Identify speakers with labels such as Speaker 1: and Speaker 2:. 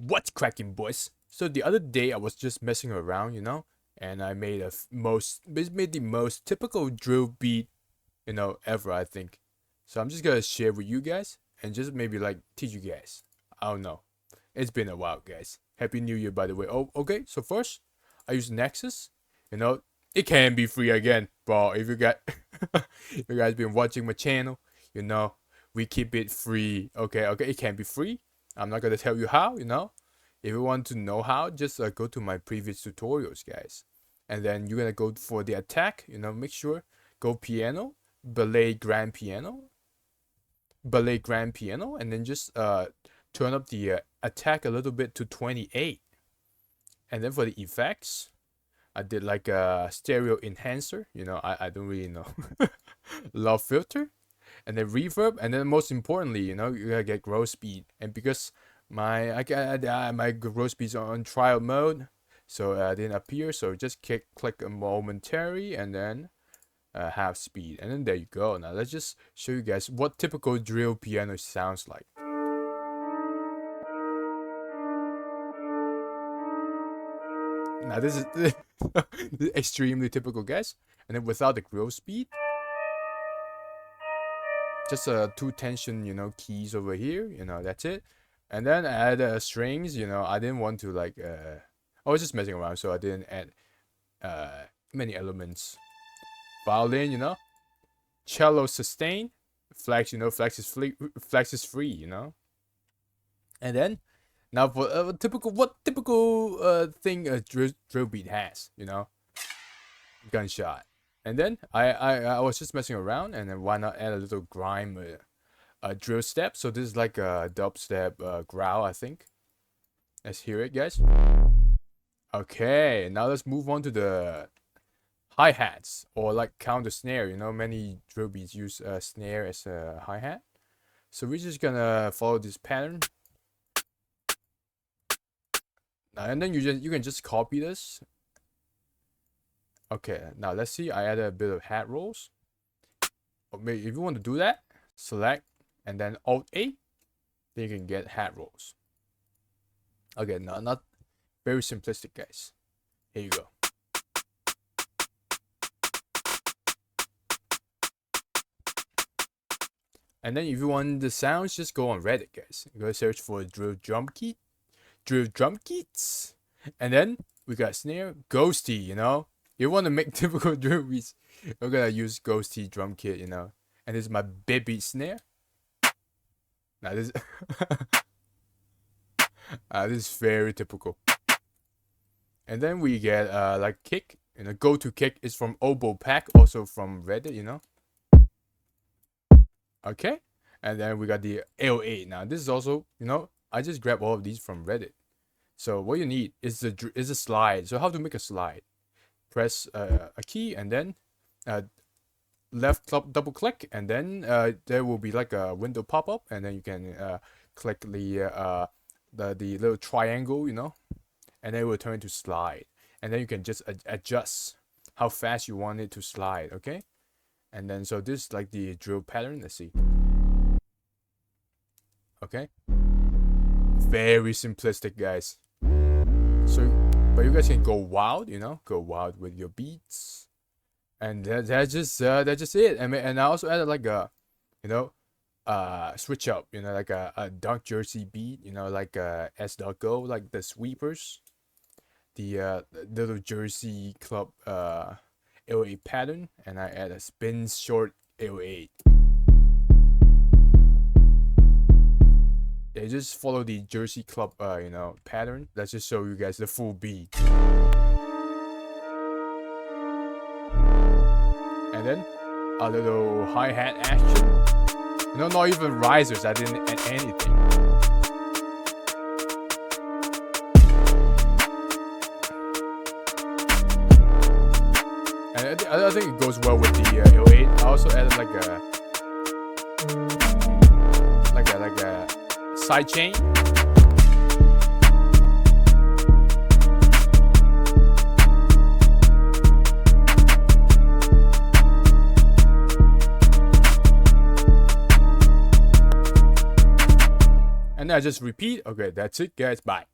Speaker 1: What's cracking, boys? So the other day I was just messing around, and I made the most typical drill beat, ever, I think. So I'm just gonna share with you guys and just maybe like teach you guys. I don't know. It's been a while, guys. Happy New Year, by the way. Oh, okay. So first, I use Nexus. It can be free again, bro. If you got, if you guys been watching my channel, we keep it free. Okay, it can be free. I'm not gonna tell you how. If you want to know how, just go to my previous tutorials, guys. And then you're gonna go for the attack. Make sure go piano, ballet grand piano, and then just turn up the attack a little bit to 28. And then for the effects, I did like a stereo enhancer. I don't really know. Love filter, and then reverb, and then most importantly, you gotta get growth speed. And because my growth speed is on trial mode, so it didn't appear. So just click a momentary, and then half speed, and then there you go. Now let's just show you guys what typical drill piano sounds like. Now this is extremely typical, guys. And then without the growth speed, just two tension, keys over here. That's it. And then I add strings. I didn't want to like. I was just messing around, so I didn't add many elements. Violin, cello sustain, flex. Flex is free. And then now for what typical thing a drill beat has. Gunshot. And then I was just messing around, and then why not add a little grime drill step. So this is like a dubstep growl, I think. Let's hear it, guys. Okay, now let's move on to the hi-hats, or like counter snare. Many drill beats use a snare as a hi-hat. So we're just gonna follow this pattern. And then you can just copy this. Okay, now let's see. I added a bit of hat rolls. Or maybe if you want to do that, select and then Alt-A, then you can get hat rolls. Okay, no, not very simplistic, guys. Here you go. And then if you want the sounds, just go on Reddit, guys. Go search for drill drum kits, and then we got snare ghosty. You want to make typical drill beats, we're gonna use ghosty drum kit, and this is my baby snare. Now this this is very typical. And then we get like kick, go to kick is from Oboe Pack, also from Reddit, Okay, and then we got the AO8. Now this is also, I just grabbed all of these from Reddit. So what you need is a slide. So how to make a slide? Press a key, and then left double click, and then there will be like a window pop up, and then you can click the little triangle, and then it will turn to slide, and then you can just adjust how fast you want it to slide. Okay, and then so this is like the drill pattern. Let's see. Okay, very simplistic, guys. So but you guys can go wild, go wild with your beats, and that's just it. And I also added like a switch up, like a dark jersey beat, like a S.Go, like the sweepers, the little jersey club AO8 pattern, and I add a spin short AO8. They just follow the Jersey Club, pattern. Let's just show you guys the full beat. And then a little hi-hat action. Not even risers. I didn't add anything. And I think it goes well with the AO8. I also added like a side chain. And I just repeat. Okay, that's it, guys. Bye.